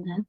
Question है।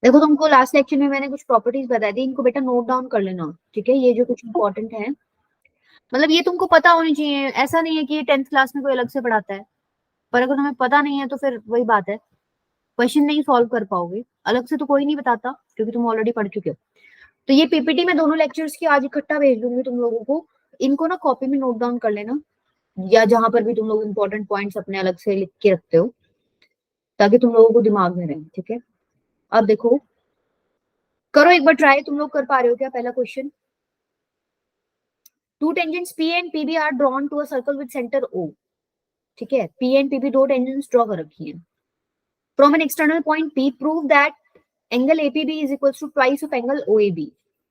देखो, तुमको लास्ट लेक्चर में मैंने कुछ प्रॉपर्टीज बताई थी, इनको बेटा नोट डाउन कर लेना। ठीक है, ये जो कुछ इंपॉर्टेंट है, मतलब ये तुमको पता होनी चाहिए। ऐसा नहीं है कि 10th क्लास में कोई अलग से पढ़ाता है, पर अगर तुम्हें पता नहीं है तो फिर वही बात है, क्वेश्चन नहीं सॉल्व कर पाओगे। अलग से तो कोई नहीं बताता, क्योंकि तुम ऑलरेडी पढ़ चुके हो। तो ये पीपीटी में दोनों लेक्चर्स की आज इकट्ठा भेज दूंगी तुम लोगों को। इनको ना कॉपी में नोट डाउन कर लेना, या जहां पर भी तुम लोग इंपॉर्टेंट पॉइंट्स अपने अलग से लिख के रखते हो, ताकि तुम लोगों को दिमाग में रहे। ठीक है, अब देखो, करो एक बार ट्राई। तुम लोग कर पा रहे हो क्या? पहला question, two tangents P and PB are drawn to a circle with centre O। ठीक है, P एंड PB दो टेंजेंट्स ड्रॉ कर रखी है। From an external point P prove that angle APB is equals to twice of angle OAB।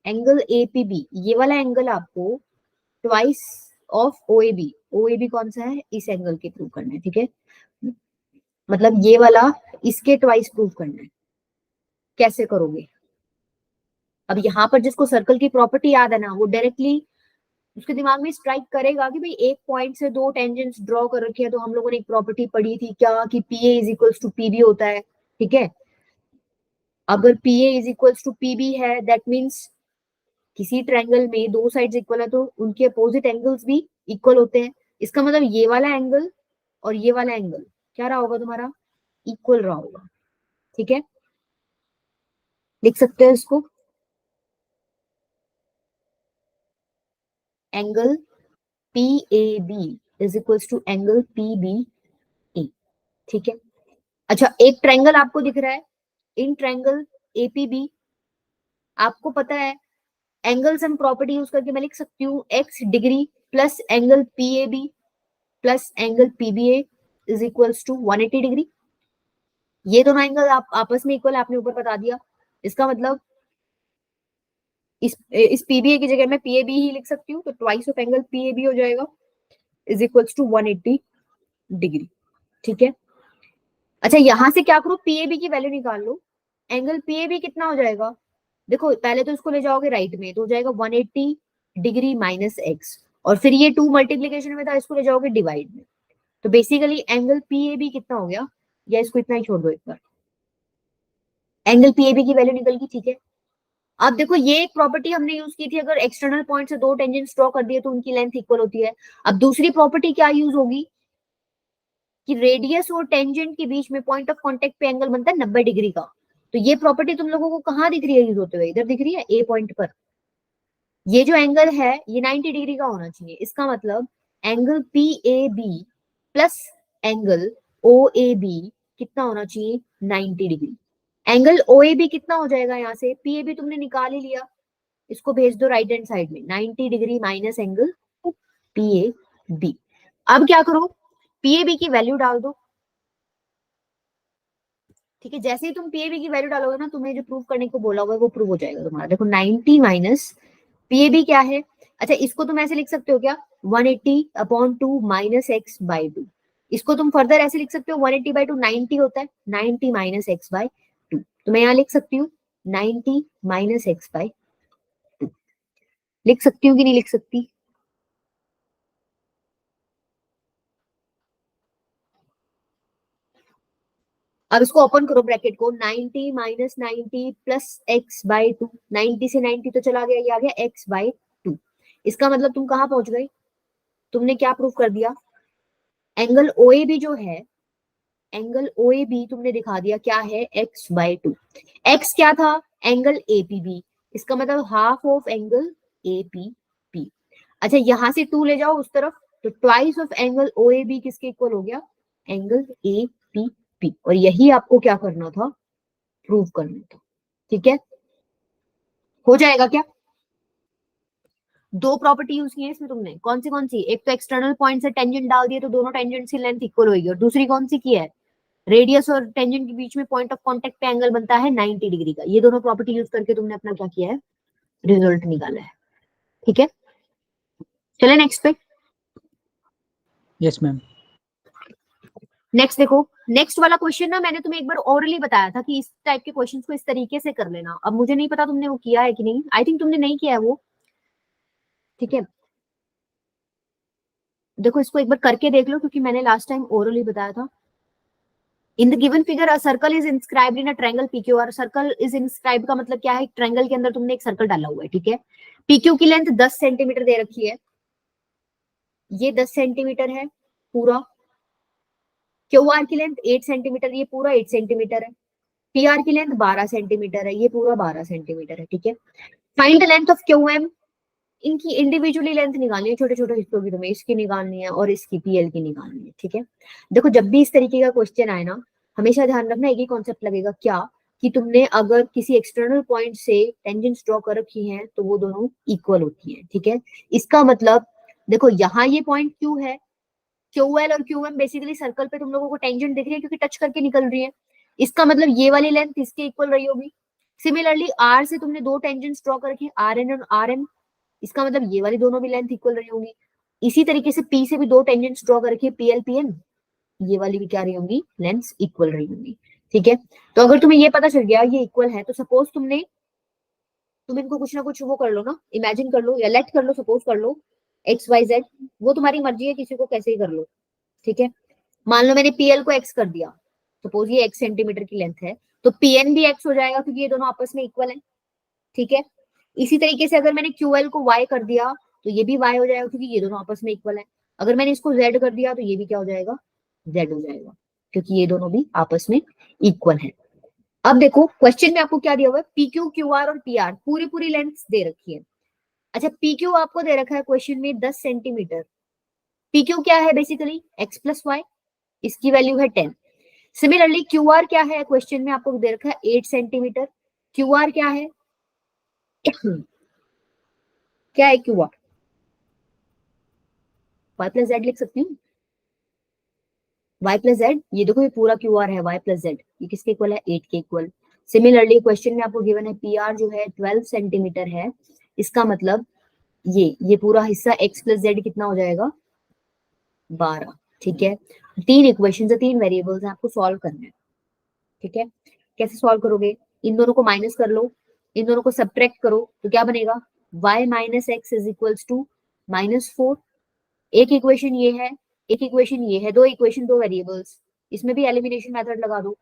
Angle APB, ये वाला angle आपको twice of OAB, OAB कौन सा है? इस एंगल के प्रूव करना है। ठीक है, मतलब ये वाला इसके ट्वाइस प्रूव करना है। कैसे करोगे? अब यहाँ पर जिसको सर्कल की प्रॉपर्टी याद है ना, वो डायरेक्टली उसके दिमाग में स्ट्राइक करेगा कि भाई एक पॉइंट से दो टेंजेंट्स ड्रॉ कर रखे हैं, तो हम लोगों ने एक प्रॉपर्टी पढ़ी थी क्या, कि PA is equals to PB होता है। ठीक है, अगर PA is equals to PB है, दैट मीन्स किसी ट्रायंगल में दो साइड्स इक्वल है तो उनके अपोजिट एंगल्स भी इक्वल होते हैं। इसका मतलब ये वाला एंगल और ये वाला एंगल क्या रहा होगा तुम्हारा? इक्वल रहा होगा। ठीक है, लिख सकते हो इसको, angle PAB is equals to angle PBA। ठीक है, अच्छा, एक ट्रायंगल आपको दिख रहा है, इन ट्रायंगल APB, आपको पता है एंगल सम प्रॉपर्टी यूज करके मैं लिख सकती हूँ x degree plus angle PAB plus angle PBA is equals to 180 degree. ये दोनों एंगल आप आपस में इक्वल, आपने ऊपर बता दिया। इसका मतलब इस PBA की जगह मैं PAB ही लिख सकती हूँ, तो ट्वाइस ऑफ एंगल PAB हो जाएगा इज इक्वल्स टू 180 डिग्री। ठीक है, अच्छा, यहां से क्या करो, PAB की वैल्यू निकाल लो। एंगल PAB कितना हो जाएगा? देखो, पहले तो इसको ले जाओगे राइट में, तो हो जाएगा 180 डिग्री माइनस एक्स, और फिर ये 2 मल्टीप्लीकेशन में था, इसको ले जाओगे डिवाइड में। तो बेसिकली एंगल PAB कितना हो गया, या इसको इतना ही छोड़ दो एक बार, एंगल PAB की वैल्यू निकल गई। ठीक है, अब देखो, ये एक प्रॉपर्टी हमने यूज की थी, अगर एक्सटर्नल पॉइंट से दो टेंजेंट्स ड्रॉ कर दिए तो उनकी लेंथ इक्वल होती है। अब दूसरी प्रॉपर्टी क्या यूज होगी, कि रेडियस और टेंजेंट के बीच में पॉइंट ऑफ कांटेक्ट पे एंगल बनता है 90 डिग्री का। तो ये प्रॉपर्टी तुम लोगों को कहाँ दिख रही है यूज होते हुए? इधर दिख रही है, ए पॉइंट पर। ये जो एंगल है ये 90 डिग्री का होना चाहिए। इसका मतलब angle PAB plus angle OAB कितना होना चाहिए? 90 डिग्री। एंगल OAB कितना हो जाएगा? यहाँ से PAB तुमने निकाल ही लिया, इसको भेज दो राइट हैंड साइड में, 90 डिग्री माइनस एंगल PAB। अब क्या करो, PAB की वैल्यू डाल दो। ठीक है, जैसे ही तुम PAB की वैल्यू डालोगे ना, तुम्हें जो प्रूव करने को बोला होगा वो प्रूव हो जाएगा तुम्हारा। देखो, 90 माइनस PAB क्या है? अच्छा, इसको तुम ऐसे लिख सकते हो क्या, 180 अपॉन 2 माइनस एक्स बाई 2। इसको तुम फर्दर ऐसे लिख सकते हो, 180 बाई 2 90 होता है, 90 माइनस एक्स बाई 2। तो मैं यहाँ लिख सकती हूँ 90 माइनस एक्स बाई 2। लिख सकती हूँ कि नहीं लिख सकती? अब इसको ओपन करो ब्रैकेट को, 90 माइनस 90 प्लस एक्स बाई 2। 90 से 90 तो चला गया, ये आ गया एक्स बाई 2। इसका मतलब तुम कहाँ पहुंच गए? तुमने क्या प्रूव कर दिया? एंगल OAB जो है, एंगल OAB तुमने दिखा दिया क्या है, एक्स बाई 2। एक्स क्या था? Angle APB। इसका मतलब हाफ ऑफ एंगल APB। अच्छा, यहां से 2 ले जाओ उस तरफ, तो ट्वाइस ऑफ एंगल OAB किसके इक्वल हो गया? Angle APB। और यही आपको क्या करना था? प्रूव करना था। ठीक है, हो जाएगा क्या? दो प्रॉपर्टी यूज की है इसमें तुमने, कौन सी? एक तो एक्सटर्नल पॉइंट से टेंजेंट डाल दिए तो दोनों टेंजेंट की लेंथ इक्वल होगी, और दूसरी कौन सी की है, रेडियस और टेंजेंट के बीच में पॉइंट ऑफ कांटेक्ट पे एंगल बनता है 90 डिग्री का। ये दोनों प्रॉपर्टी यूज करके तुमने अपना क्या किया है, रिजल्ट निकाला है। ठीक है, चले नेक्स्ट पे। Yes ma'am. नेक्स्ट देखो, नेक्स्ट वाला क्वेश्चन ना मैंने तुम्हें एक बार ओरली बताया था कि इस टाइप के क्वेश्चंस को इस तरीके से कर लेना। अब मुझे नहीं पता तुमने वो किया है कि नहीं, आई थिंक तुमने नहीं किया है वो। ठीक है, देखो इसको एक बार करके देख लो, क्योंकि मैंने लास्ट टाइम ओरली बताया था। इन the given figure a circle is inscribed in a triangle PQ. और सर्कल इज इंस्क्राइब्ड का मतलब क्या है, ट्रायंगल के अंदर तुमने एक सर्कल डाला हुआ है। ठीक है, पीक्यू की लेंथ 10 सेंटीमीटर दे रखी है, ये 10 सेंटीमीटर है पूरा। क्यू आर की लेंथ 8 सेंटीमीटर, ये पूरा 8 सेंटीमीटर है। पी आर की लेंथ 12 सेंटीमीटर है, ये पूरा 12 सेंटीमीटर है। ठीक है, find the length of Q M. इनकी इंडिविजुअली लेंथ निकालनी है, छोटे छोटे हिस्सों की तुम्हें, इसकी निकालनी है और इसकी पीएल की निकालनी है। ठीक है, देखो जब भी इस तरीके का क्वेश्चन आए ना, हमेशा ध्यान रखना एक ही कॉन्सेप्ट लगेगा, क्या कि तुमने अगर किसी एक्सटर्नल पॉइंट से टेंजेंट्स ड्रॉ कर रखी हैं तो वो दोनों इक्वल होती हैं। ठीक है, इसका मतलब देखो यहाँ ये पॉइंट क्यू है, क्यू एल और क्यू एम बेसिकली सर्कल पे तुम लोगों को टेंजेंट दिख रही है क्योंकि टच करके निकल रही है। इसका मतलब ये वाली लेंथ इसके इक्वल रही होगी। सिमिलरली आर से तुमने दो टेंजेंट्स ड्रॉ कर रखे, आर एन और आर एम, इसका मतलब ये वाली दोनों भी लेंथ इक्वल रही होंगी। इसी तरीके से पी से भी दो टेंजेंट्स ड्रॉ करके पी एल पी एन, ये वाली भी क्या रही होंगी, लेंथ इक्वल रही होंगी। ठीक है, तो अगर तुम्हें ये पता चल गया ये इक्वल है, तो सपोज तुम इनको कुछ ना कुछ वो कर लो ना, इमेजिन कर लो या लेट कर लो, सपोज कर लो एक्स वाई जेड, वो तुम्हारी मर्जी है, किसी को कैसे ही कर लो। ठीक है, मान लो मैंने पीएल को एक्स कर दिया, सपोज ये एक्स सेंटीमीटर की लेंथ है, तो पीएन भी एक्स हो जाएगा क्योंकि ये दोनों आपस में इक्वल है। ठीक है, इसी तरीके से अगर मैंने क्यूएल को वाई कर दिया तो ये भी वाई हो जाएगा क्योंकि ये दोनों आपस में इक्वल है। अगर मैंने इसको जेड कर दिया तो ये भी क्या हो जाएगा, जेड हो जाएगा, क्योंकि ये दोनों भी आपस में इक्वल है। अब देखो क्वेश्चन में आपको क्या दिया हुआ है, पी क्यू क्यू आर और पी आर पूरी पूरी लेंथ दे रखी है। अच्छा, पी क्यू आपको दे रखा है क्वेश्चन में 10 सेंटीमीटर। पी क्यू क्या है, बेसिकली एक्स प्लस वाई, इसकी वैल्यू है 10। सिमिलरली क्यू आर क्या है, क्वेश्चन में आपको दे रखा है 8 सेंटीमीटर। क्यू आर क्या है क्या है Q R, Y plus Z लिख सकती हूँ, वाई प्लस जेड। ये देखो ये पूरा क्यू आर है वाई प्लस जेड, ये किसके इक्वल है, 8 के इक्वल। सिमिलरली क्वेश्चन में आपको गिवन है पी आर जो है 12 सेंटीमीटर है, इसका मतलब ये पूरा हिस्सा एक्स प्लस जेड कितना हो जाएगा, 12। ठीक है, तीन इक्वेशन है, तीन वेरिएबल्स हैं, आपको सॉल्व करना है। ठीक है, कैसे सॉल्व करोगे, इन दोनों को माइनस कर लो, इन दोनों को सब्ट्रैक्ट करो, तो क्या बनेगा, y minus X is equals to -4। एक इक्वेशन ये है, एक इक्वेशन ये है, दो इक्वेशन दो वेरिएबल्स, इसमें भी एलिमिनेशन मेथड लगा दो।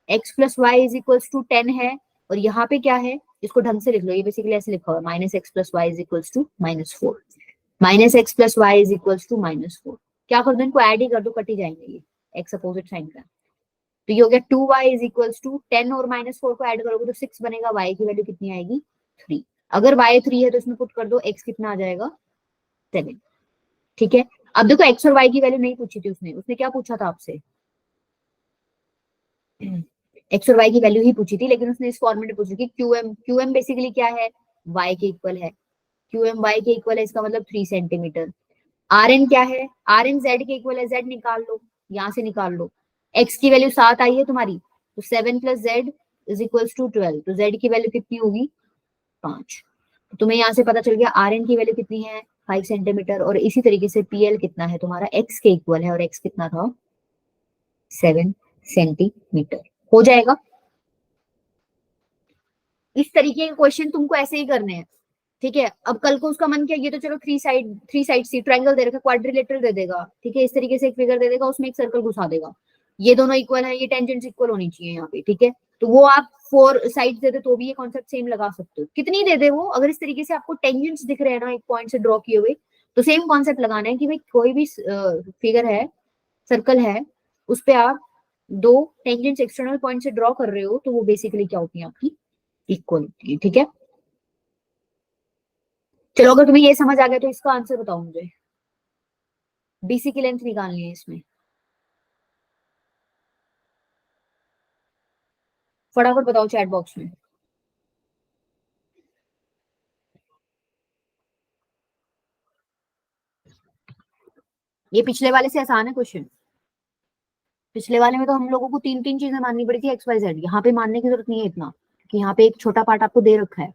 x plus Y is equals to 10 है, और यहाँ पे क्या है, इसको ढंग से लिख लो, ये बेसिकली ऐसे लिखा हुआ है, minus X plus Y is equals to -4, minus X plus Y is equals to -4। क्या कर दो, इनको ऐड ही कर दो, कट ही जाएंगे ये, एक्स अपोजिट साइन का। तो ये हो गया 2y इज इक्वल्स टू 10 और -4 को ऐड करोगे तो 6 बनेगा, y की वैल्यू कितनी आएगी, 3। अगर y 3 है तो इसमें पुट कर दो, x कितना आ जाएगा, 7। ठीक है, अब देखो x और y की वैल्यू नहीं पूछी थी उसने, उसने क्या पूछा था आपसे, x और y की वैल्यू ही पूछी थी, लेकिन उसने इस फॉर्मेट में पूछी कि क्यू एम बेसिकली क्या है, y के इक्वल है, क्यू एम y के इक्वल है, इसका मतलब 3 सेंटीमीटर। आर एन क्या है, आर एन जेड के इक्वल है, जेड निकाल लो, यहां से निकाल लो, एक्स की वैल्यू 7 आई है तुम्हारी, तो 7 plus Z is equals to 12, तो जेड की वैल्यू कितनी होगी, 5। तो तुम्हें यहाँ से पता चल गया आर एन की वैल्यू कितनी है, 5 सेंटीमीटर, और इसी तरीके से पीएल कितना है तुम्हारा, एक्स के इक्वल है, और एक्स कितना था, 7 सेंटीमीटर। हो जाएगा, इस तरीके के क्वेश्चन तुमको ऐसे ही करने हैं। ठीक है, अब कल को उसका मन किया, ये तो चलो थ्री साइड सी ट्रायंगल दे रखा, क्वाड्रिलेटरल दे देगा, ठीक है, इस तरीके से एक फिगर दे देगा, उसमें एक सर्कल घुसा देगा, ये दोनों इक्वल है, ये टेंजेंट्स इक्वल होनी चाहिए यहाँ पे। ठीक है, तो वो आप 4 साइड दे दे तो भी ये कॉन्सेप्ट सेम लगा सकते हो, कितनी दे दे वो, अगर इस तरीके से आपको टेंजेंट्स दिख रहे हैं ना एक पॉइंट से ड्रॉ किए हुए, तो सेम कॉन्सेप्ट लगाना है कि भाई कोई भी फिगर है, सर्कल है, उस पे आप दो टेंजेंट्स एक्सटर्नल पॉइंट से ड्रॉ कर रहे हो, तो वो बेसिकली क्या होती है, आपकी इक्वल होती है। ठीक है, चलो अगर तुम्हें ये समझ आ गया तो इसका आंसर बताओ मुझे, बीसी की लेंथ निकालनी है इसमें, फटाफट बताओ चैट बॉक्स में। ये पिछले वाले से आसान है क्वेश्चन। पिछले वाले में तो हम लोगों को तीन तीन चीजें माननी पड़ी थी एक्स वाई जेड, यहाँ पे मानने की जरूरत नहीं है इतना, कि यहाँ पे एक छोटा पार्ट आपको दे रखा है।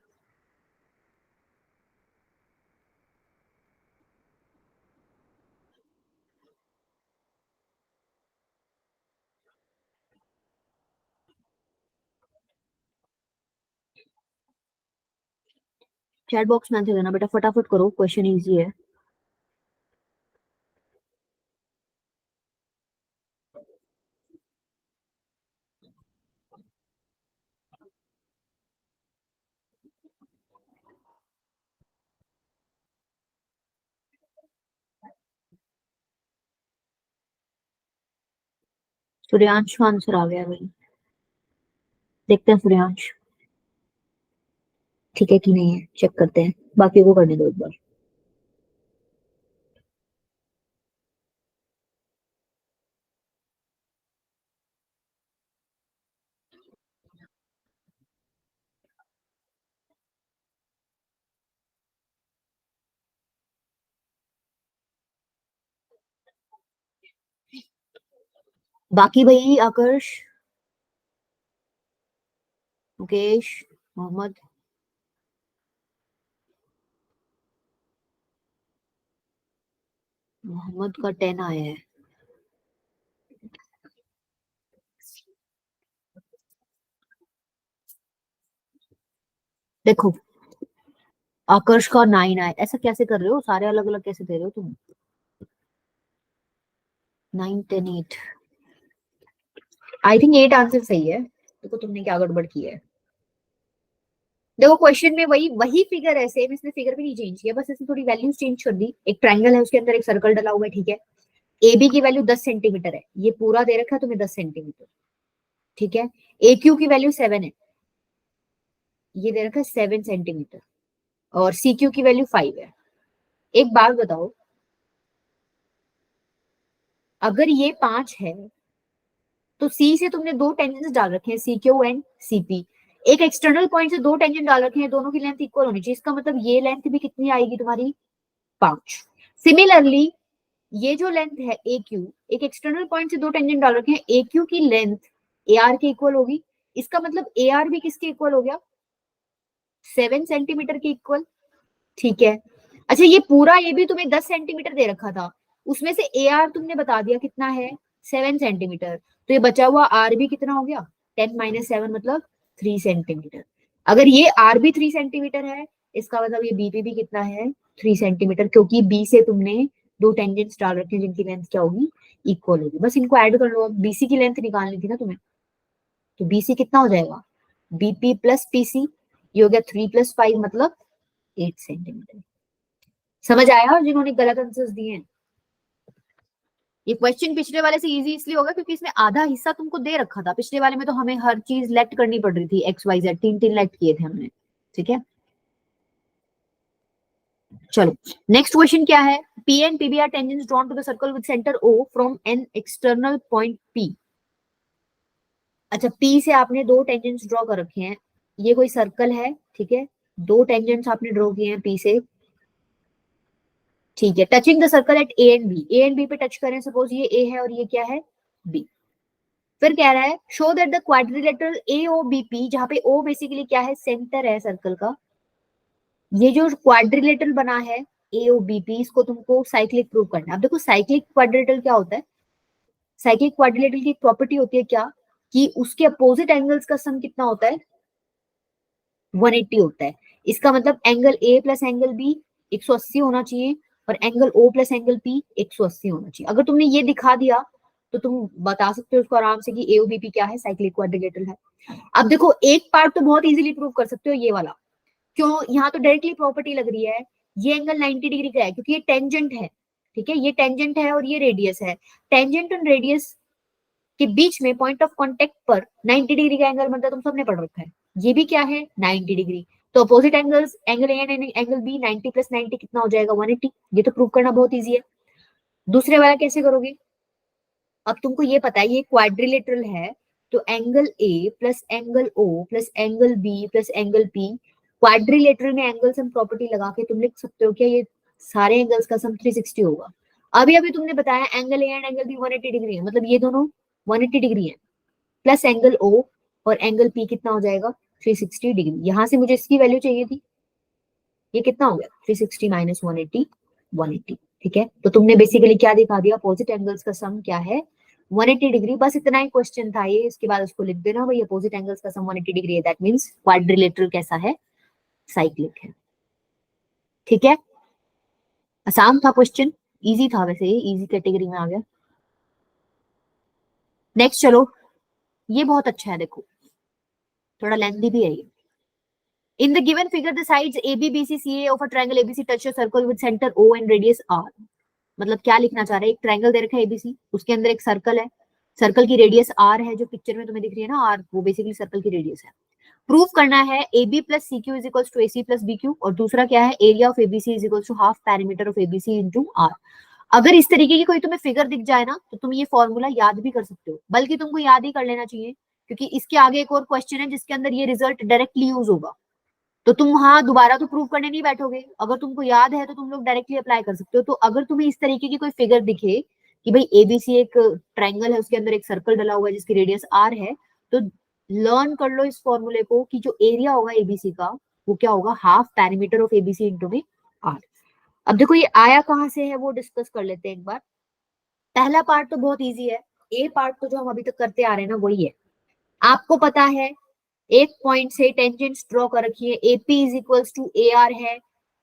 चैट बॉक्स में आंसर देना बेटा, फटाफट करो, क्वेश्चन इजी है। सूर्यांश का आंसर आ गया भाई, देखते हैं सूर्यांश ठीक है कि नहीं है, चेक करते हैं, बाकी को करने दो एक बार। बाकी भाई आकर्ष, मुकेश, मोहम्मद, मोहम्मद का 10 आया है। देखो आकर्ष का 9 आया, ऐसा कैसे कर रहे हो, सारे अलग अलग कैसे दे रहे हो तुम? 9 10 8, आई थिंक 8 आंसर सही है। देखो तुमने क्या गड़बड़ की है। देखो क्वेश्चन में वही वही फिगर है सेम, इसमें फिगर भी नहीं चेंज किया, बस इसमें थोड़ी वैल्यूज चेंज कर दी। एक ट्रायंगल है, उसके अंदर एक सर्कल डला हुआ है, ठीक है। ए बी की वैल्यू 10 सेंटीमीटर है, ये पूरा दे रखा है तुम्हें 10 सेंटीमीटर, ठीक है। ए क्यू की वैल्यू 7 है, ये दे रखा है 7 सेंटीमीटर। और सी क्यू की वैल्यू 5 है। एक बात बताओ, अगर ये 5 है तो सी से तुमने दो टेंजेंट्स डाल रखे हैं, C Q and C P. एक एक्सटर्नल पॉइंट से दो टेंजेंट डाल रखे हैं, दोनों की लेंथ इक्वल होनी चाहिए, इसका मतलब ये लेंथ भी कितनी आएगी तुम्हारी, 5। सिमिलरली ये जो लेंथ है ए क्यू, एक एक्सटर्नल पॉइंट से दो टेंजेंट डाल रखे हैं, ए क्यू की लेंथ ए आर के इक्वल होगी, इसका मतलब ए आर भी किसके इक्वल हो गया, 7 सेंटीमीटर के इक्वल, ठीक है। अच्छा ये पूरा ये भी तुम्हें 10 सेंटीमीटर दे रखा था, उसमें से ए आर तुमने बता दिया कितना है, 7 सेंटीमीटर, तो ये बचा हुआ आर भी कितना हो गया, 10 माइनस 7 मतलब 3 सेंटीमीटर। अगर ये आर भी 3 सेंटीमीटर है, इसका मतलब ये बीपी भी कितना है, 3 सेंटीमीटर, क्योंकि बी से तुमने दो टेंजेंट्स डाल रखे हैं जिनकी लेंथ क्या होगी, इक्वल होगी। बस इनको ऐड कर लो, अब बीसी की लेंथ निकालनी थी ना तुम्हें, तो बीसी कितना हो जाएगा, बीपी प्लस पीसी, ये हो गया 3 प्लस 5 मतलब 8 सेंटीमीटर। समझ आया? और जिन्होंने गलत आंसर्स दिए हैं, ये क्वेश्चन पिछले वाले से इजी इसलिए होगा क्योंकि इसमें आधा हिस्सा तुमको दे रखा था, पिछले वाले में तो हमें हर चीज लेट करनी पड़ रही थी, एक्स वाई जेड तीन तीन लेट किए थे हमने, ठीक है। चलो नेक्स्ट क्वेश्चन क्या है, P and PB are tangents drawn to the circle with centre O from an external point P. अच्छा पी से आपने दो टेंजेंट्स ड्रॉ कर रखे हैं, ये कोई सर्कल है, ठीक है, दो टेंजेंट्स आपने ड्रॉ किए हैं पी से, ठीक है, touching the circle at A and B, A and B पे टच करें, सपोज ये ए है और ये क्या है, बी। फिर कह रहा है show that the quadrilateral A O B P, जहां पे ओ बेसिकली क्या है, सेंटर है सर्कल का, ये जो क्वाड्रिलेटरल बना है ए ओ बी पी, इसको तुमको साइक्लिक प्रूव करना है। अब देखो साइक्लिक क्वाड्रिलेटरल क्या होता है, साइक्लिक क्वाड्रिलेटरल की प्रॉपर्टी होती है क्या, कि उसके अपोजिट एंगल्स का सम कितना होता है, 180 होता है। इसका मतलब angle A plus angle B 180 होना चाहिए, और angle O plus angle P 180 होना चाहिए। अगर तुमने ये दिखा दिया तो तुम बता सकते हो उसको आराम से कि एओबीपी क्या है, साइक्लिक क्वाड्रिलेटरल है। अब देखो एक पार्ट तो बहुत इजीली प्रूव कर सकते हो, ये वाला, क्यों, यहाँ तो डायरेक्टली प्रॉपर्टी लग रही है, ये एंगल 90 डिग्री का है क्योंकि ये टेंजेंट है, ठीक है, ये टेंजेंट है और ये रेडियस है, टेंजेंट और रेडियस के बीच में पॉइंट ऑफ कांटेक्ट पर 90 डिग्री का एंगल बनता है, तुम सबने पढ़ रखा है, ये भी क्या है 90 डिग्री, तो opposite angles, angle A and angle B, 90 plus 90 कितना हो जाएगा, 180। ये तो प्रूव करना बहुत इजी है। दूसरे वाला कैसे करोगे, अब तुमको ये पता है ये क्वाड्रिलेटरल है, तो angle A plus angle O plus angle B plus angle P, quadrilateral में एंगल सम प्रॉपर्टी लगा के तुम लिख सकते हो क्या, ये सारे एंगल्स का सम 360 होगा। अभी अभी तुमने बताया angle A and angle B 180 degree है, मतलब ये दोनों 180 डिग्री है, प्लस एंगल ओ और एंगल पी कितना हो जाएगा 360 डिग्री। यहां से मुझे इसकी वैल्यू चाहिए थी, ये कितना हो गया 360 माइनस 180 180। ठीक है, तो तुमने बेसिकली क्या दिखा दिया, अपोजिट एंगल्स का सम क्या है 180 डिग्री। बस इतना ही क्वेश्चन था ये, इसके बाद उसको लिख देना भाई अपोजिट एंगल्स का सम 180 डिग्री है, दैट मींस क्वाड्रिलेटरल कैसा है, साइक्लिक है। ठीक है, आसान था क्वेश्चन, इजी था, वैसे ये इजी कैटेगरी में आ गया। नेक्स्ट चलो, ये बहुत अच्छा है, देखो थोड़ा लेंथी भी है ये। In the given figure, the sides AB, BC, CA of a triangle ABC touch a circle with center O and radius R. मतलब क्या लिखना चाह रहे हैं, एक ट्रायंगल दे रखा है एबीसी, उसके अंदर एक सर्कल है, सर्कल की रेडियस आर है, जो पिक्चर में तुम्हें दिख रही है ना आर, वो बेसिकली सर्कल की रेडियस है। प्रूफ करना है A B plus C Q is equals to A C plus B Q, और दूसरा क्या है area of ABC is equals to half parameter of ABC into R. अगर इस तरीके की कोई तुम्हें फिगर दिख जाए ना, तो तुम ये फॉर्मूला याद भी कर सकते हो, बल्कि तुमको याद ही कर लेना चाहिए, क्योंकि इसके आगे एक और क्वेश्चन है जिसके अंदर ये रिजल्ट डायरेक्टली यूज होगा। तो तुम वहां दोबारा तो प्रूव करने नहीं बैठोगे, अगर तुमको याद है तो तुम लोग डायरेक्टली अप्लाई कर सकते हो। तो अगर तुम्हें इस तरीके की कोई फिगर दिखे कि भाई एबीसी एक ट्रायंगल है, उसके अंदर एक सर्कल डला हुआ है जिसकी रेडियस आर है, तो लर्न कर लो इस फॉर्मूले को कि जो एरिया होगा एबीसी का वो क्या होगा, half parameter of ABC into में आर। अब देखो ये आया कहां से है वो डिस्कस कर लेते हैं एक बार। पहला पार्ट तो बहुत इजी है, ए पार्ट तो जो हम अभी तक करते आ रहे हैं ना वही है। आपको पता है एक पॉइंट से टेंजेंट्स ड्रॉ कर रखी है, AP is equals to A R है,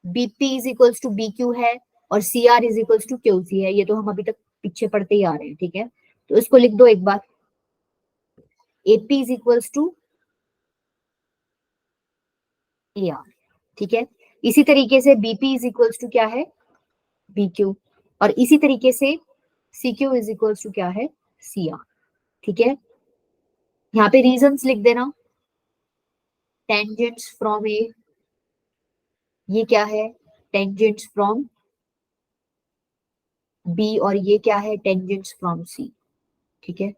BP is equals to B Q है, और C R is equals to Q C है। ये तो हम अभी तक पीछे पढ़ते ही आ रहे हैं। ठीक है, तो इसको लिख दो एक बार, AP is equals to A R. ठीक है, इसी तरीके से बीपी इज इक्वल्स टू क्या है, बी क्यू, और इसी तरीके से C Q is equals to क्या है, सी आर। ठीक है, यहाँ पे रीजंस लिख देना, टेंजेंट्स फ्रॉम ए, ये क्या है टेंजेंट्स फ्रॉम बी, और ये क्या है टेंजेंट्स फ्रॉम सी। ठीक है,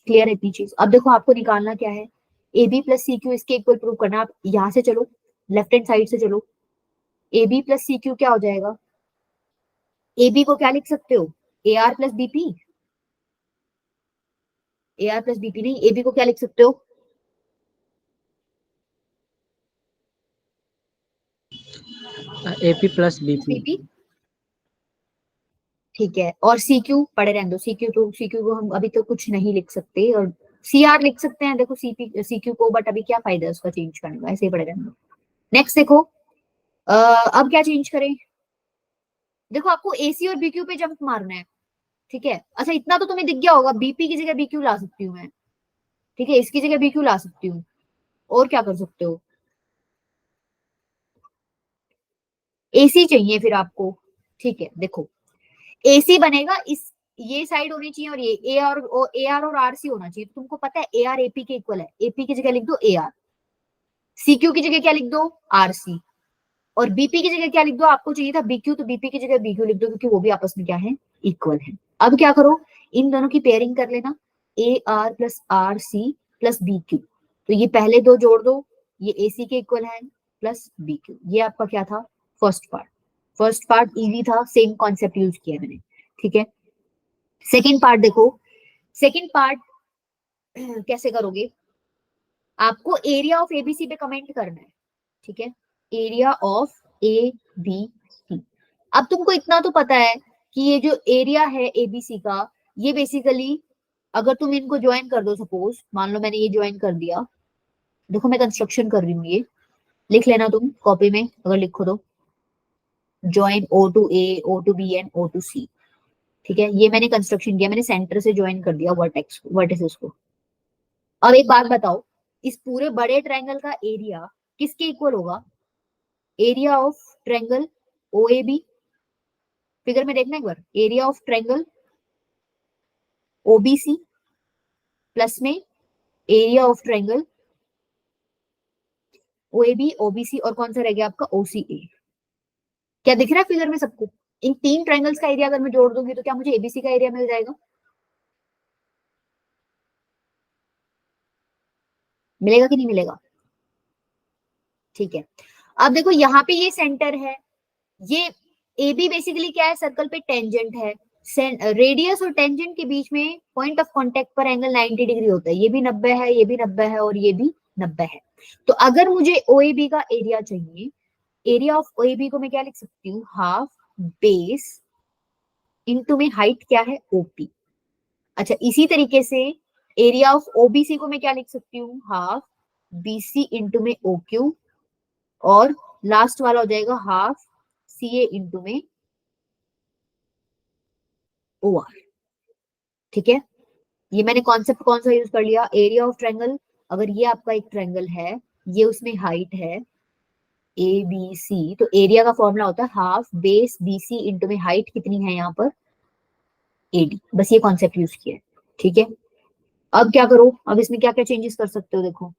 क्लियर है इतनी चीज। अब देखो आपको निकालना क्या है, A B plus C Q, इसके इक्वल प्रूव करना। आप यहां से चलो, लेफ्ट हैंड साइड से चलो, A B plus C Q क्या हो जाएगा, ए बी को क्या लिख सकते हो, ए आर प्लस बीपी, ए आर प्लस बीपी नहीं, ए बी को क्या लिख सकते हो, AP plus BP. बीपी। ठीक है, और सी क्यू पड़े रहने दो, सी क्यू तो सी क्यू को हम अभी तो कुछ नहीं लिख सकते, और सी आर लिख सकते हैं देखो सी क्यू को, बट अभी क्या फायदा है उसका चेंज करने का, ऐसे ही पड़े रहने दो। नेक्स्ट देखो, अब क्या चेंज करें, देखो आपको एसी और बीक्यू पे जंप मारना है। ठीक है, अच्छा इतना तो तुम्हें दिख गया होगा, बीपी की जगह बीक्यू ला सकती हूँ मैं। ठीक है, इसकी जगह बीक्यू ला सकती हूँ, और क्या कर सकते हो, एसी चाहिए फिर आपको। ठीक है, देखो एसी बनेगा, इस ये साइड होनी चाहिए, और ये ए आर और आर सी होना चाहिए। तो तुमको पता है ए आर एपी के इक्वल है, एपी की जगह लिख दो ए आर, सी क्यू की जगह क्या लिख दो आर सी, और बीपी की जगह क्या लिख दो, आपको चाहिए था बीक्यू, तो बीपी की जगह बीक्यू लिख दो, क्योंकि वो भी आपस में क्या है, इक्वल है। अब क्या करो, इन दोनों की पेयरिंग कर लेना, A R plus R C plus B Q, तो ये पहले दो जोड़ दो, ये ए सी के इक्वल है प्लस बी क्यू। ये आपका क्या था, first part. First part easy था, सेम कॉन्सेप्ट यूज किया मैंने। ठीक है, सेकेंड पार्ट देखो, सेकेंड पार्ट कैसे करोगे, आपको एरिया ऑफ एबीसी पे कमेंट करना है। ठीक है, area of A B C. अब तुमको इतना तो पता है कि ये जो एरिया है एबीसी का, ये बेसिकली अगर तुम इनको ज्वाइन कर दो, सपोज मान लो मैंने ये ज्वाइन कर दिया, देखो मैं कंस्ट्रक्शन कर रही हूँ, ये लिख लेना तुम कॉपी में अगर लिखो तो, join O to A, O to B and O to C. ठीक है, ये मैंने कंस्ट्रक्शन किया, मैंने सेंटर से ज्वाइन कर दिया वर्टेक्स वर्टिसेस को। अब एक बात बताओ, इस पूरे बड़े ट्रायंगल का एरिया किसके इक्वल होगा, area of triangle O A B. Figure में देखना एक बार, area of triangle OBC plus में area of triangle O A B OBC, और कौन सा रह गया आपका ओसीए। क्या दिख रहा है फिगर में सबको, इन तीन ट्रायंगल्स का एरिया अगर मैं जोड़ दूंगी तो क्या मुझे एबीसी का एरिया मिल जाएगा, मिलेगा कि नहीं मिलेगा। ठीक है, अब देखो यहाँ पे ये सेंटर है, ये ए बी बेसिकली क्या है, सर्कल पे टेंजेंट है, रेडियस और टेंजेंट के बीच में पॉइंट ऑफ कांटेक्ट पर एंगल 90 डिग्री होता है, ये भी 90 है, ये भी 90 है और ये भी 90 है। तो अगर मुझे ओएबी का एरिया चाहिए, एरिया ऑफ ओएबी को मैं क्या लिख सकती हूँ, हाफ बेस इनटू में हाइट क्या है, ओपी। अच्छा, इसी तरीके से एरिया ऑफ ओबीसी को मैं क्या लिख सकती हूँ, हाफ बीसी इंटू में ओ क्यू, और लास्ट वाला हो जाएगा हाफ सी ए इंटू में ओ आर। ठीक है, ये मैंने कॉन्सेप्ट कौन सा यूज कर लिया, एरिया ऑफ ट्रायंगल। अगर ये आपका एक ट्रायंगल है, ये उसमें हाइट है ए बी सी, तो एरिया का फॉर्मूला होता है half base B C into में हाइट कितनी है यहाँ पर, एडी। बस ये कॉन्सेप्ट यूज किया है। ठीक है, अब क्या करो, अब इसमें क्या क्या चेंजेस कर सकते हो, देखो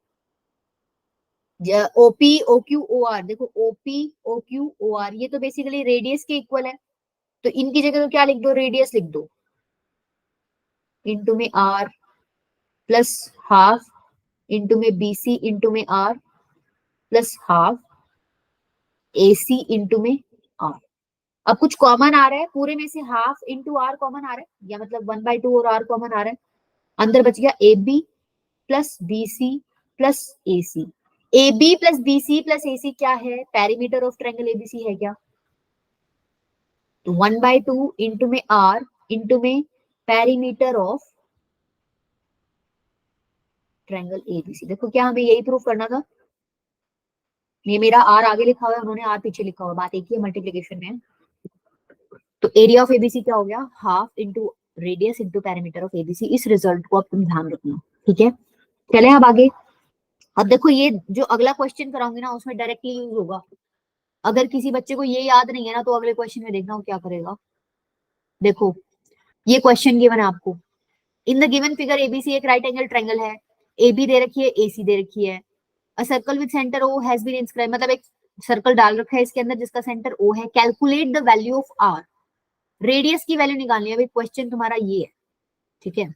OP O Q O R, देखो OP O Q O R ये तो बेसिकली रेडियस के इक्वल है, तो इनकी जगह तो क्या लिख दो, रेडियस लिख दो इंटू में आर प्लस हाफ इंटू में बीसी इंटू में R plus half AC into में आर। अब कुछ कॉमन आ रहा है, पूरे में से हाफ इंटू आर कॉमन आ रहा है, या मतलब 1/2 और आर कॉमन आ रहा है, अंदर बच गया A B plus B C plus A C. A B plus B C plus A C क्या है, पेरीमीटर ऑफ ट्रायंगल एबीसी है क्या, तो 1/2 इंटू में आर इंटू में पेरीमीटर ऑफ ट्रायंगल एबीसी। देखो क्या हमें यही प्रूफ करना था, ये मेरा आर आगे लिखा हुआ है, उन्होंने आर पीछे लिखा हुआ, बात एक ही है, मल्टीप्लीकेशन में है। तो एरिया ऑफ एबीसी क्या हो गया, half into radius into perimeter of ABC. इस रिजल्ट को अब तुम ध्यान रखना। ठीक है, चले अब आगे। अब देखो ये जो अगला क्वेश्चन कराऊंगी ना, उसमें डायरेक्टली यूज होगा। अगर किसी बच्चे को ये याद नहीं है ना, तो अगले क्वेश्चन में देखना वो क्या करेगा। देखो ये क्वेश्चन गिवन है आपको, in the given figure ABC एक राइट एंगल ट्रायंगल है, एबी दे रखी है, एसी दे रखी है, a circle with centre O has been inscribe, मतलब एक सर्कल डाल रखा है इसके अंदर जिसका सेंटर ओ है, calculate the value of R, radius की वैल्यू निकालनी है। अभी क्वेश्चन तुम्हारा ये है। ठीक है,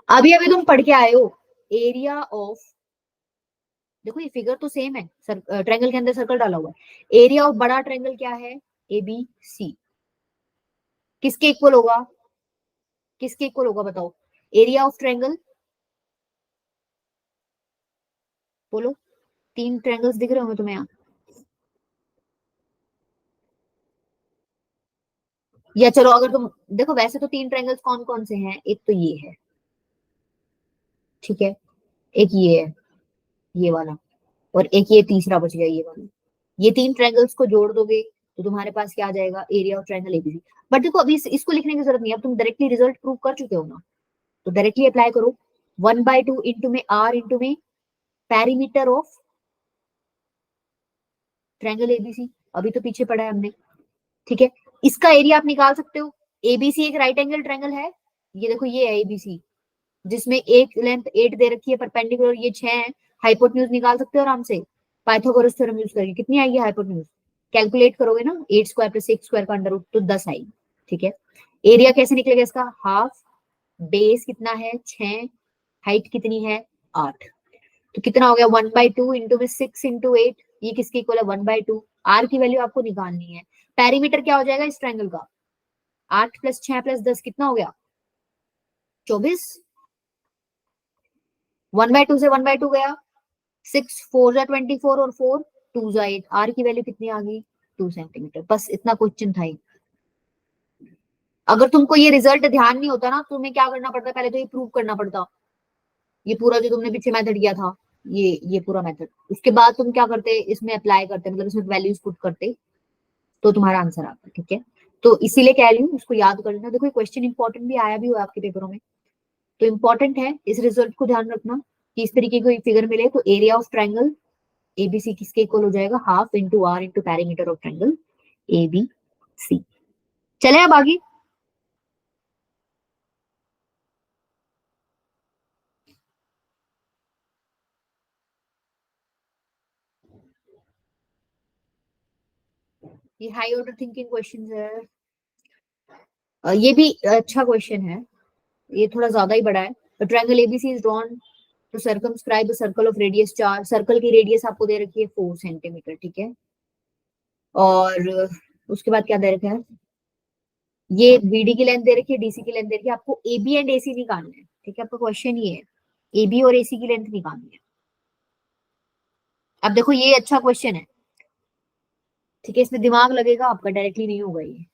अभी अभी तुम पढ़ के आए हो एरिया ऑफ, देखो ये फिगर तो सेम है, ट्रायंगल के अंदर सर्कल डाला हुआ है, एरिया ऑफ बड़ा ट्रायंगल क्या है, ए बी सी, किसके इक्वल होगा, किसके इक्वल होगा बताओ, एरिया ऑफ ट्रायंगल, बोलो। तीन ट्रायंगल्स दिख रहे होंगे तुम्हें यहाँ, या चलो अगर तुम देखो, वैसे तो तीन ट्रायंगल्स कौन कौन से हैं, एक तो ये है, ठीक है, एक ये है, ये वाला, और एक ये तीसरा बच गया, ये वाला। ये तीन ट्रायंगल्स को जोड़ दोगे तो तुम्हारे पास क्या आ जाएगा, area of triangle ABC. But देखो अभी इसको लिखने की जरूरत नहीं है, अब तुम डायरेक्टली रिजल्ट प्रूव कर चुके हो ना, तो डायरेक्टली अप्लाई करो, 1/2 इंटू में आर इंटू में पेरीमीटर ऑफ ट्रायंगल एबीसी, अभी तो पीछे पढ़ा है हमने। ठीक है, इसका एरिया आप निकाल सकते हो, एबीसी एक राइट एंगल ट्रायंगल है, ये देखो ये है एबीसी, जिसमें एक लेंथ 8 दे रखी है परपेंडिकुलर, ये 6 है, हाइपोटेन्यूज निकाल सकते हो आराम से, पाइथागोरस थ्योरम यूज करके। कितनी आएगी हाइपोटेन्यूज, कैलकुलेट करोगे ना, 8 स्क्वायर प्लस 6 स्क्वायर का अंडर रूट, तो 10 आएगी। ठीक है, एरिया कैसे निकलेगा इसका, हाफ बेस कितना है 6, हाइट कितनी है 8, तो कितना हो गया 1/2 इंटू में 6 इंटू 8, ये किसके इक्वल है 1/2। आर की वैल्यू आपको निकालनी है, पेरीमीटर क्या हो जाएगा इस ट्रायंगल का, 8 प्लस 6 प्लस 10 कितना हो गया 24, 1/2 से 1/2 गया, 6 4 जा 24 और 4 2 जा 8, आर की वैल्यू कितनी आ गई 2 सेंटीमीटर। बस इतना क्वेश्चन था ही। अगर तुमको ये रिजल्ट ध्यान नहीं होता ना, तुम्हें क्या करना पड़ता, पहले तो ये प्रूव करना पड़ता, ये पूरा जो तुमने पीछे मेथड किया था, ये पूरा मेथड, उसके बाद तुम क्या करते, इसमें अप्लाई करते, मतलब इसमें वैल्यूज पुट करते, तो तुम्हारा आंसर आता। ठीक है, तो इसीलिए कह रही हूँ इसको याद कर लेना। देखो क्वेश्चन इंपॉर्टेंट भी आया भी हुआ आपके पेपरों में, तो इंपॉर्टेंट है, इस रिजल्ट को ध्यान रखना कि इस तरीके की फिगर मिले तो एरिया ऑफ ट्रायंगल एबीसी किसके इक्वल हो जाएगा, half into R into perimeter of triangle ABC. चले अब आगे, ये हाई ऑर्डर थिंकिंग क्वेश्चन है। ये भी अच्छा क्वेश्चन है, ये थोड़ा ज्यादा ही बड़ा है। Triangle ABC is drawn to circumscribe the circle of radius 4, circle की रेडियस आपको दे रखी है 4 सेंटीमीटर। ठीक है, और उसके बाद क्या दे रखा है, ये बीडी की लेंथ दे रखी है, डीसी की लेंथ दे रखी है, आपको एबी एंड एसी निकालना है। ठीक है, आपका क्वेश्चन ये है एबी और एसी की लेंथ निकालनी है। अब देखो ये अच्छा क्वेश्चन है, ठीक है, इसमें दिमाग लगेगा आपका, डायरेक्टली नहीं होगा ये।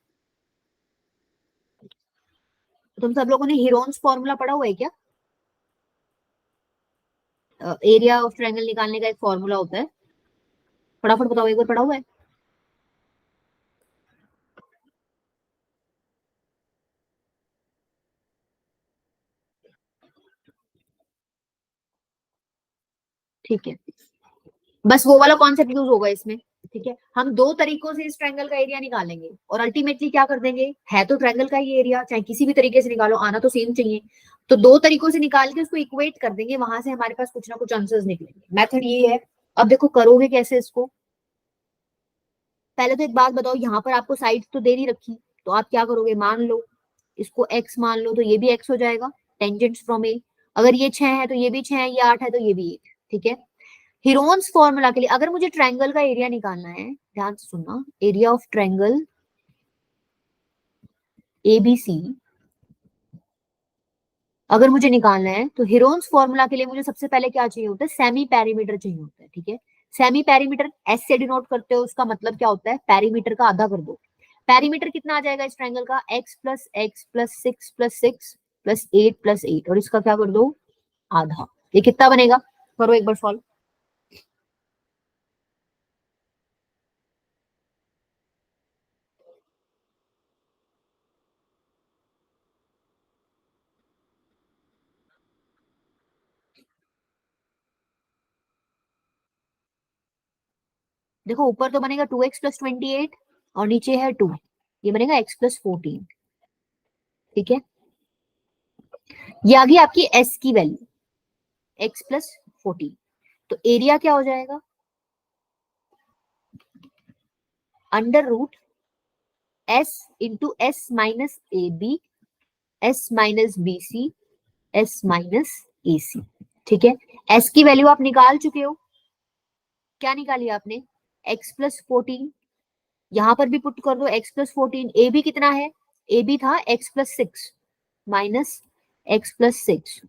तुम सब लोगों ने हीरोन्स फॉर्मूला पढ़ा हुआ है क्या? एरिया ऑफ ट्रायंगल निकालने का एक फॉर्मूला होता है, फटाफट बताओ, एक बार पढ़ा हुआ है? ठीक है, बस वो वाला कॉन्सेप्ट यूज होगा इसमें। ठीक है, हम दो तरीकों से इस ट्रायंगल का एरिया निकालेंगे और अल्टीमेटली क्या कर देंगे, है तो ट्रायंगल का ही एरिया, चाहे किसी भी तरीके से निकालो, आना तो सेम चाहिए। तो दो तरीकों से निकाल के उसको इक्वेट कर देंगे, वहां से हमारे पास कुछ ना कुछ आंसर्स निकलेंगे। मेथड ये है। अब देखो करोगे कैसे इसको, पहले तो एक बात बताओ, यहाँ पर आपको साइड तो दे नहीं रखी, तो आप क्या करोगे, मान लो इसको x मान लो, तो ये भी x हो जाएगा, टेंजेंट्स फ्रॉम ए। अगर ये 6 है तो ये भी 6 है, ये 8 है तो ये भी 8। ठीक है, हीरोन्स फॉर्मूला के लिए अगर मुझे ट्रायंगल का एरिया निकालना है, ध्यान से सुनना, एरिया ऑफ ट्रायंगल एबीसी अगर मुझे निकालना है, तो हीरोन्स फॉर्मूला के लिए मुझे सबसे पहले क्या चाहिए होता है, सेमी पेरीमीटर चाहिए होता है। ठीक है, सेमी पेरीमीटर एस से डिनोट करते हो, उसका मतलब क्या होता है, पेरीमीटर का आधा कर दो। पेरीमीटर कितना आ जाएगा इस ट्रायंगल का, x+x+6+6+8+8, और इसका क्या कर दो, आधा। ये कितना बनेगा, करो एक बार सॉल्व। देखो ऊपर तो बनेगा 2x+28 और नीचे है 2, ये बनेगा x+14। ठीक है, ये आ गई आपकी s की वैल्यू, x+14। तो एरिया क्या हो जाएगा, √s into S minus A B, S minus B C, S minus A C. ठीक है, s की वैल्यू आप निकाल चुके हो, क्या निकाली आपने, x+14, यहां पर भी पुट कर दो x+14। ए बी कितना है, ए बी था x+6 माइनस x+6,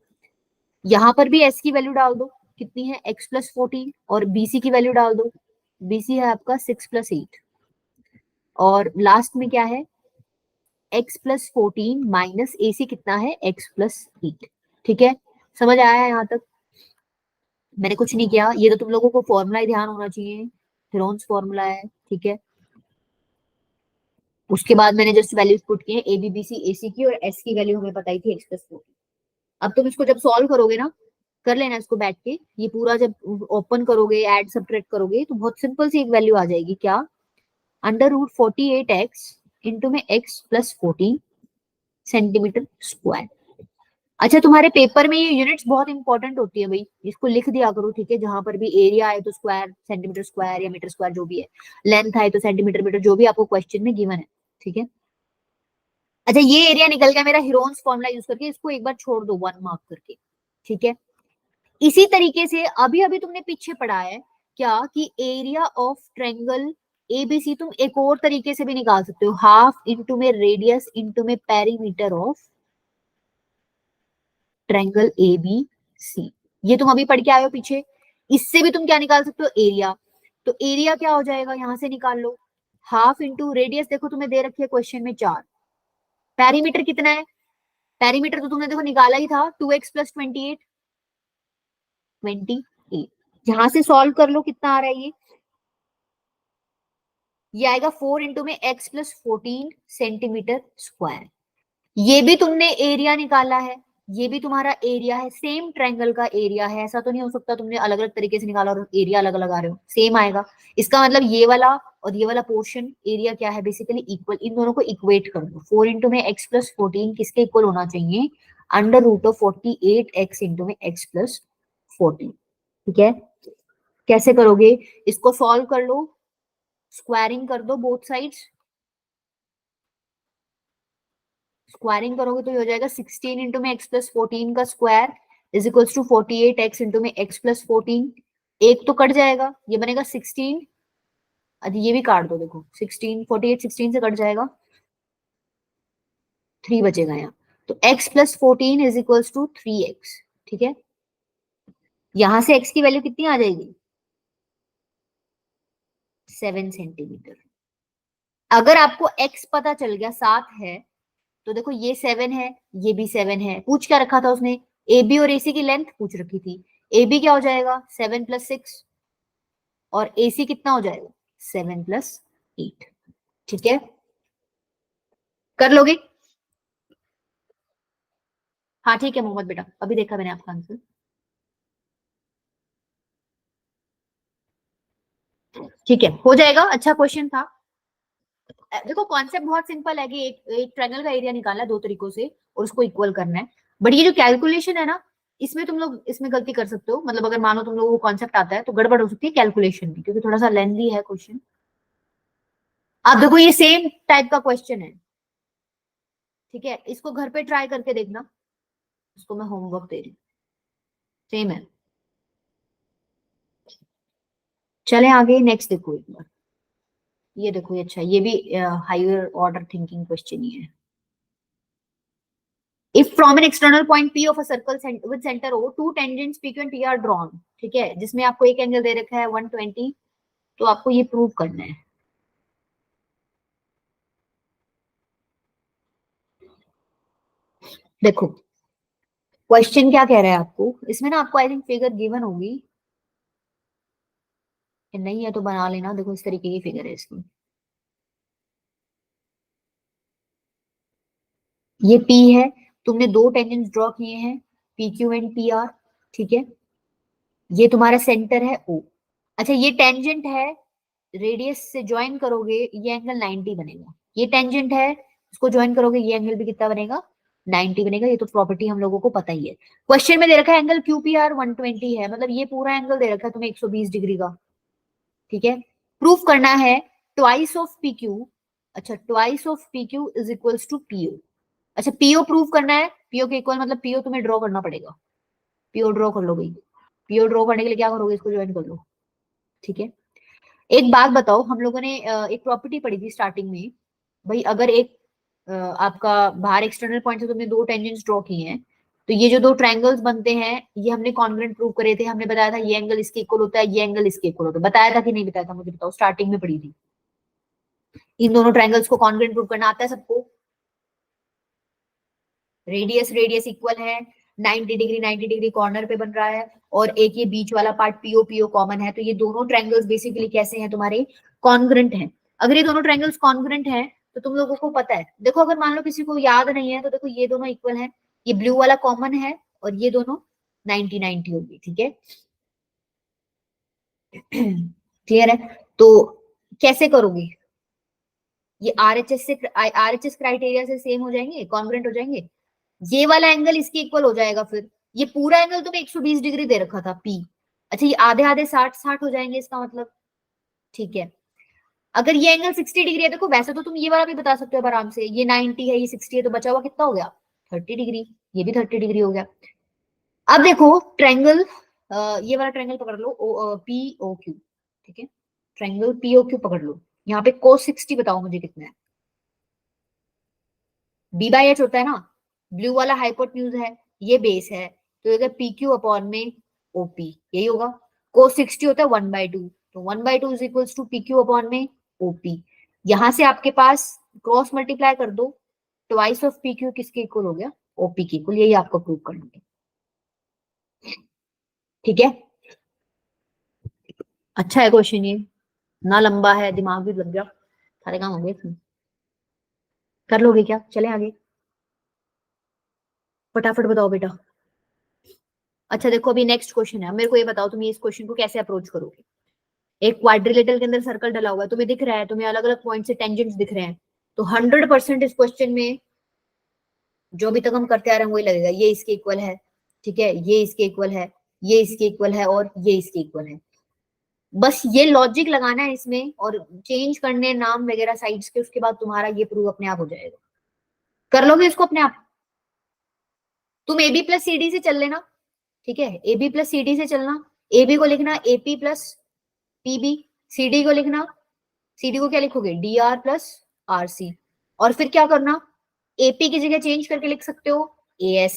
यहां पर भी s की वैल्यू डाल दो, कितनी है x+14, और bc की वैल्यू डाल दो, bc है आपका 6+8, और लास्ट में क्या है, x+14 माइनस ए सी कितना है, x+8। ठीक है, समझ आया है यहाँ तक? मैंने कुछ नहीं किया, ये तो तुम लोगों को फॉर्मूला ही ध्यान होना चाहिए, हेरोन्स फॉर्मूला है। ठीक है, उसके बाद मैंने जस्ट वैल्यूज पुट किए, ए बी बी सी ए सी की, और एस की वैल्यू हमें बताई थी x+14। अब तुम इसको जब सॉल्व करोगे ना, कर लेना इसको बैठ के, ये पूरा जब ओपन करोगे, ऐड सब्ट्रैक्ट करोगे, तो बहुत सिंपल सी एक वैल्यू आ जाएगी, क्या, √48x इंटू में x+14 सेंटीमीटर स्क्वायर। अच्छा, तुम्हारे पेपर में ये यूनिट्स बहुत इंपॉर्टेंट होती है भाई, इसको लिख दिया करो। ठीक है, जहां पर भी एरिया आए तो स्क्वायर, सेंटीमीटर स्क्वायर या मीटर स्क्वायर जो भी है, लेंथ आए तो सेंटीमीटर मीटर, जो भी आपको क्वेश्चन में गिवन है। ठीक है, अच्छा ये एरिया निकल गया मेरा हीरोन्स फॉर्मूला यूज करके, इसको एक बार छोड़ दो 1 मार्क करके। ठीक है, इसी तरीके से अभी अभी तुमने पीछे पढ़ा है क्या, कि एरिया ऑफ ट्रायंगल एबीसी तुम एक और तरीके से भी निकाल सकते हो, हाफ इंटू में रेडियस इंटू में perimeter of triangle A B C. ये तुम अभी पढ़ के आए हो पीछे, इससे भी तुम क्या निकाल सकते हो, एरिया। तो एरिया क्या हो जाएगा, यहां से निकाल लो, हाफ इंटू रेडियस, देखो तुम्हें दे रखी है क्वेश्चन में 4, पेरीमीटर कितना है, पेरीमीटर तो तुमने देखो निकाला ही था, 2x+28, 28, यहां से सॉल्व कर लो, कितना आ रहा है ये आएगा 4 इंटू में x+14 सेंटीमीटर स्क्वायर। ये भी तुमने एरिया निकाला है, ये भी तुम्हारा एरिया है, सेम ट्रायंगल का एरिया है, ऐसा तो नहीं हो सकता तुमने अलग अलग तरीके से निकाला और एरिया अलग अलग आ रहे हो, सेम आएगा। इसका मतलब ये वाला और ये वाला पोर्शन एरिया क्या है, बेसिकली इक्वल, इन दोनों को इक्वेट कर दो। 4 इंटू में x+14 किसके इक्वल होना चाहिए, √48x इंटू में x+14। ठीक है, कैसे करोगे, इसको सॉल्व कर लो, स्क्वायरिंग कर दो बोथ साइड्स, स्क्वायरिंग करोगे तो ये हो जाएगा 16 इंटू में x+14 का square is equals to 48x into में x+14, एक तो कट जाएगा, ये बनेगा 16 अच्छा ये भी काट दो, देखो 16 48 16 से कट जाएगा, 3 बचेगा यहाँ। तो x plus 14 is equals to 3x। ठीक है, यहां से x की वैल्यू कितनी आ जाएगी, 7 सेंटीमीटर। अगर आपको x पता चल गया 7 है, तो देखो ये 7 है, ये भी 7 है। पूछ क्या रखा था उसने, ए बी और AC की लेंथ पूछ रखी थी। ए बी क्या हो जाएगा 7 प्लस 6, और AC कितना हो जाएगा 7 प्लस 8। ठीक है, कर लोगे? हाँ ठीक है मोहम्मद बेटा, अभी देखा मैंने आपका आंसर। ठीक है, हो जाएगा, अच्छा क्वेश्चन था। देखो कॉन्सेप्ट बहुत सिंपल है कि एक ट्रायंगल का एरिया निकालना है दो तरीकों से और उसको इक्वल करना है। बट ये जो कैलकुलेशन है ना, इसमें तुम लोग इसमें गलती कर सकते हो। मतलब अगर मानो तुम लोगों को कॉन्सेप्ट आता है तो गड़बड़ हो सकती है कैलकुलेशन में, क्योंकि थोड़ा सा लेंथी है क्वेश्चन। आप देखो ये सेम टाइप का क्वेश्चन है, ठीक है, इसको घर पे ट्राई करके देखना, इसको मैं होमवर्क दे रही हूँ, सेम है। चले आगे, नेक्स्ट देखो एक बार, ये देखो ये अच्छा, ये भी हायर ऑर्डर थिंकिंग क्वेश्चन ही है। If from an external point P of a circle with center O, two tangents PQ and T are drawn, ठीक है, जिसमें आपको एक एंगल दे रखा है 120, तो आपको ये प्रूव करना है। देखो क्वेश्चन क्या कह रहा है आपको, इसमें ना आपको आई थिंक फिगर गिवन होगी, नहीं है तो बना लेना। देखो इस तरीके की फिगर है इसकी, ये P है, तुमने दो टेंजेंट्स ड्रॉ किए हैं PQ एंड PR, ठीक है, ये तुम्हारा सेंटर है O। अच्छा ये टेंजेंट है, रेडियस से ज्वाइन करोगे ये एंगल 90 बनेगा। ये टेंजेंट है, इसको ज्वाइन करोगे ये एंगल भी कितना बनेगा, 90 बनेगा। ये तो प्रॉपर्टी हम लोगों को पता ही है। क्वेश्चन में दे रखा है एंगल QPR 120 है, मतलब ये पूरा एंगल दे रखा है तुम्हें 120 डिग्री का। ठीक है, प्रूफ करना है ट्वाइस ऑफ PQ। अच्छा twice of PQ is equals to PO। अच्छा PO प्रूफ करना है, PO के इक्वल मतलब PO तुम्हें ड्रॉ करना पड़ेगा। PO ड्रॉ कर लो भाई, PO ड्रॉ करने के लिए क्या करोगे, इसको ज्वाइन कर लो। ठीक है, एक बात बताओ, हम लोगों ने एक प्रॉपर्टी पढ़ी थी स्टार्टिंग में, भाई अगर एक आपका बाहर एक्सटर्नल पॉइंट से तुमने दो टेंजेंट्स ड्रॉ किए हैं, तो ये जो दो ट्रायंगल्स बनते हैं ये हमने कॉन्ग्रुएंट प्रूव करे थे। हमने बताया था ये एंगल इसके इक्वल होता है, ये एंगल इसके इक्वल होता है। बताया था कि नहीं बताया था, मुझे बताओ, स्टार्टिंग में पढ़ी थी। इन दोनों ट्रायंगल्स को कॉन्ग्रुएंट प्रूव करना आता है सबको। रेडियस रेडियस इक्वल है, 90 डिग्री कॉर्नर पे बन रहा है, और एक ये बीच वाला पार्ट पीओ पीओ कॉमन है। तो ये दोनों ट्रायंगल्स बेसिकली कैसे हैं तुम्हारे, कॉन्ग्रुएंट हैं। अगर ये दोनों ट्रायंगल्स कॉन्ग्रुएंट हैं तो तुम लोगों को पता है, देखो अगर मान लो किसी को याद नहीं है तो देखो ये दोनों इक्वल है, ये ब्लू वाला कॉमन है और ये दोनों 90 90 होगी। ठीक है, क्लियर है? तो कैसे करोगे, ये आरएचएस से आरएचएस क्राइटेरिया से सेम हो जाएंगे, कॉन्ग्रुएंट हो जाएंगे। ये वाला एंगल इसके इक्वल हो जाएगा, फिर ये पूरा एंगल तुम्हें 120 डिग्री दे रखा था P। अच्छा ये आधे आधे 60 60 हो जाएंगे इसका मतलब। ठीक है, अगर ये एंगल 60 डिग्री है, देखो वैसे तो तुम ये वाला भी बता सकते हो आराम से, ये 90 है ये 60 है, तो बचा हुआ कितना हो गया 30 डिग्री, ये भी 30 डिग्री हो गया। अब देखो ट्रायंगल, ये वाला ट्रायंगल पकड़ लो, POQ। ठीक है, ट्रायंगल POQ पकड़ लो, यहाँ पे cos 60 बताओ मुझे कितना है। B/H होता है ना, ब्लू वाला हाइपोटेन्यूज है, ये बेस है, तो अगर PQ अपॉन में OP यही होगा। cos 60 होता है 1/2, तो 1/2 is equals to PQ upon में OP। यहां से आपके पास क्रॉस मल्टीप्लाई कर दो, ट्वाइस ऑफ PQ किसके इक्वल हो गया, OP के इक्वल। यही आपको प्रूव करना है। ठीक है, अच्छा है क्वेश्चन ये, ना लंबा है, दिमाग भी लग गया, सारे काम हो गए इसमें। कर लोगे क्या, चले आगे, फटाफट बताओ बेटा। अच्छा देखो अभी नेक्स्ट क्वेश्चन है, मेरे को ये बताओ तुम ये इस क्वेश्चन को कैसे अप्रोच करोगे। एक क्वाड्रिलेटरल के अंदर सर्कल डला हुआ है, तुम्हें दिख रहा है, तुम्हें अलग अलग पॉइंट से टेंजेंट्स दिख रहे हैं, तो 100% इस क्वेश्चन में जो भी तक हम करते आ रहे हैं वही लगेगा। ये इसके इक्वल है, ठीक है, ये इसके इक्वल है, ये इसके इक्वल है, और ये इसके इक्वल है। बस ये लॉजिक लगाना है इसमें और चेंज करने नाम वगैरह साइड्स के, उसके बाद तुम्हारा ये प्रूव अपने आप हो जाएगा। कर लोगे इसको अपने आप? तुम AB प्लस CD से चल लेना, ठीक है, AB प्लस CD से चलना। AB को लिखना AP प्लस PB, CD को लिखना CD को क्या लिखोगे, DR प्लस RC, और फिर क्या करना, AP की जगह चेंज करके लिख सकते हो AS,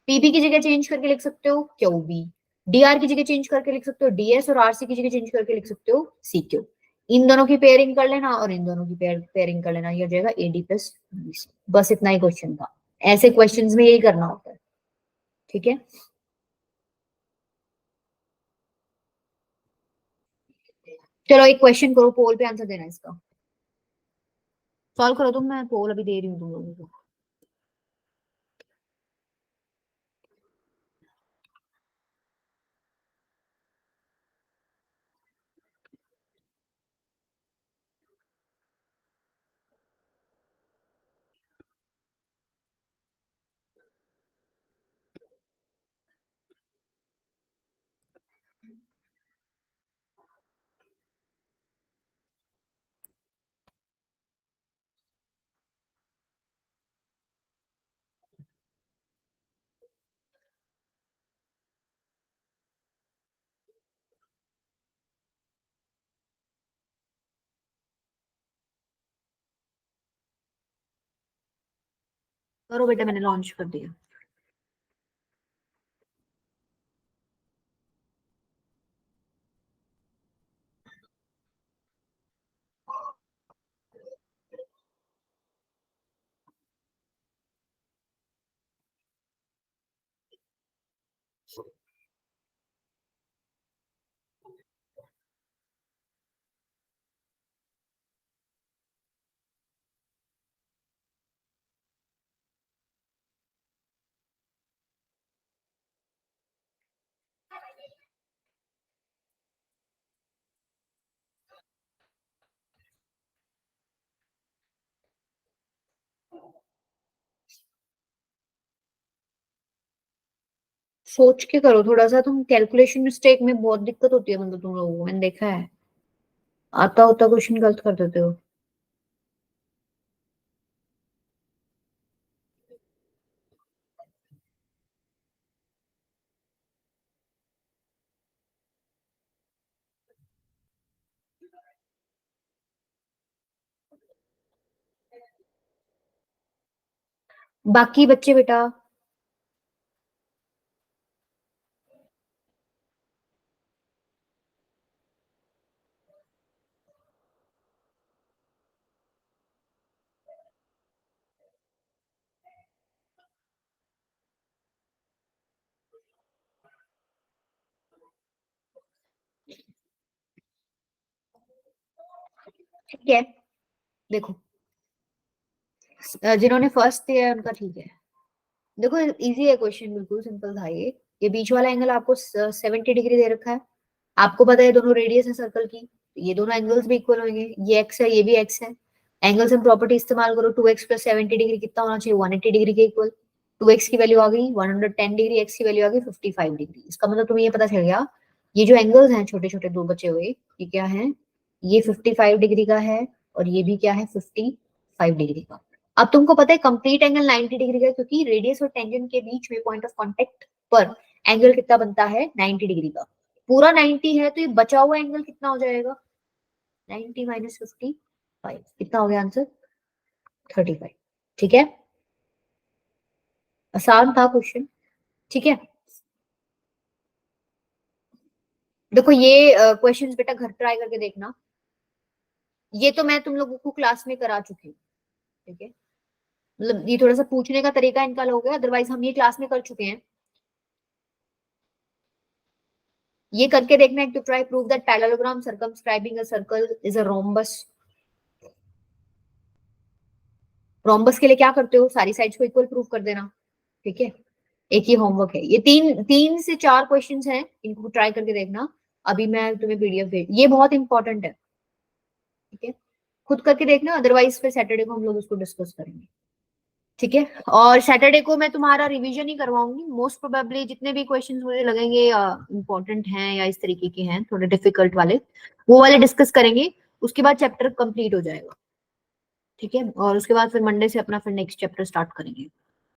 PB की जगह चेंज करके लिख सकते हो QB, DR की जगह चेंज करके लिख सकते हो DS, और RC की जगह चेंज करके लिख सकते हो CQ। इन दोनों की पेयरिंग कर लेना और इन दोनों की पेयरिंग कर लेना, ये हो जाएगा AD प्लस BC। बस इतना ही क्वेश्चन था, ऐसे क्वेश्चंस में यही करना होता है, ठीक है। चलो एक क्वेश्चन करो, पोल पे आंसर देना इसका, सॉल्व करो तुम, मैं पोल अभी दे रही हूँ तुम लोगों को। करो बेटा, मैंने लॉन्च कर दिया। सोच के करो थोड़ा सा, तुम कैलकुलेशन मिस्टेक में बहुत दिक्कत होती है, मतलब तुम लोगों को मैंने देखा है, आता होता क्वेश्चन गलत कर देते हो। बाकी बच्चे बेटा, ठीक है, देखो जिन्होंने फर्स्ट दिया है उनका ठीक है। देखो इजी है क्वेश्चन, बिल्कुल सिंपल था ये बीच वाला एंगल आपको 70 डिग्री दे रखा है, आपको पता है दोनों रेडियस है सर्कल की, ये दोनों एंगल्स भी इक्वल होंगे, ये एक्स है ये भी एक्स है, एंगल्स एंड प्रॉपर्टी इस्तेमाल करो, 2x प्लस 70 डिग्री कितना होना चाहिए, 180 डिग्री के इक्वल, 2x की वैल्यू आ गई 110 डिग्री, x की वैल्यू आ गई 55 डिग्री। इसका मतलब तुम्हें ये पता चल गया, ये जो एंगल्स हैं छोटे छोटे दो बचे हुए, ये क्या है, ये 55 डिग्री का है और ये भी क्या है 55 डिग्री का। अब तुमको पता है कंप्लीट एंगल 90 डिग्री का है, क्योंकि रेडियस और टेंजेंट के बीच में पॉइंट ऑफ कांटेक्ट पर एंगल कितना बनता है 90 डिग्री का, पूरा 90 है, तो ये बचा हुआ एंगल कितना हो जाएगा, 90 माइनस 55, कितना हो गया आंसर 35। ठीक है, आसान था क्वेश्चन, ठीक है। देखो ये क्वेश्चंस बेटा घर ट्राई करके देखना, ये तो मैं तुम लोगों को क्लास में करा चुकी हूँ, ठीक है, मतलब ये थोड़ा सा पूछने का तरीका इनका अलग हो गया, अदरवाइज हम ये क्लास में कर चुके हैं। ये करके देखना है, to try prove that parallelogram circumscribing a circle is a rhombus. Rhombus के लिए क्या करते हो, सारी साइड्स को इक्वल प्रूव कर देना, ठीक है। एक ही होमवर्क है ये, तीन तीन से चार क्वेश्चंस हैं, इनको ट्राई करके देखना। अभी मैं तुम्हें पीडीएफ भेज, ये बहुत इंपॉर्टेंट है, ठीक है, खुद करके देखना, अदरवाइज फिर सैटरडे को हम लोग इसको डिस्कस करेंगे, ठीक है। और सैटरडे को मैं तुम्हारा रिवीजन ही करवाऊंगी, मोस्ट प्रोबेबली जितने भी क्वेश्चंस मुझे लगेंगे इंपॉर्टेंट हैं या इस तरीके के हैं थोड़े डिफिकल्ट वाले, वो वाले डिस्कस करेंगे, उसके बाद चैप्टर कंप्लीट हो जाएगा, ठीक है। और उसके बाद फिर मंडे से अपना फिर नेक्स्ट चैप्टर स्टार्ट करेंगे।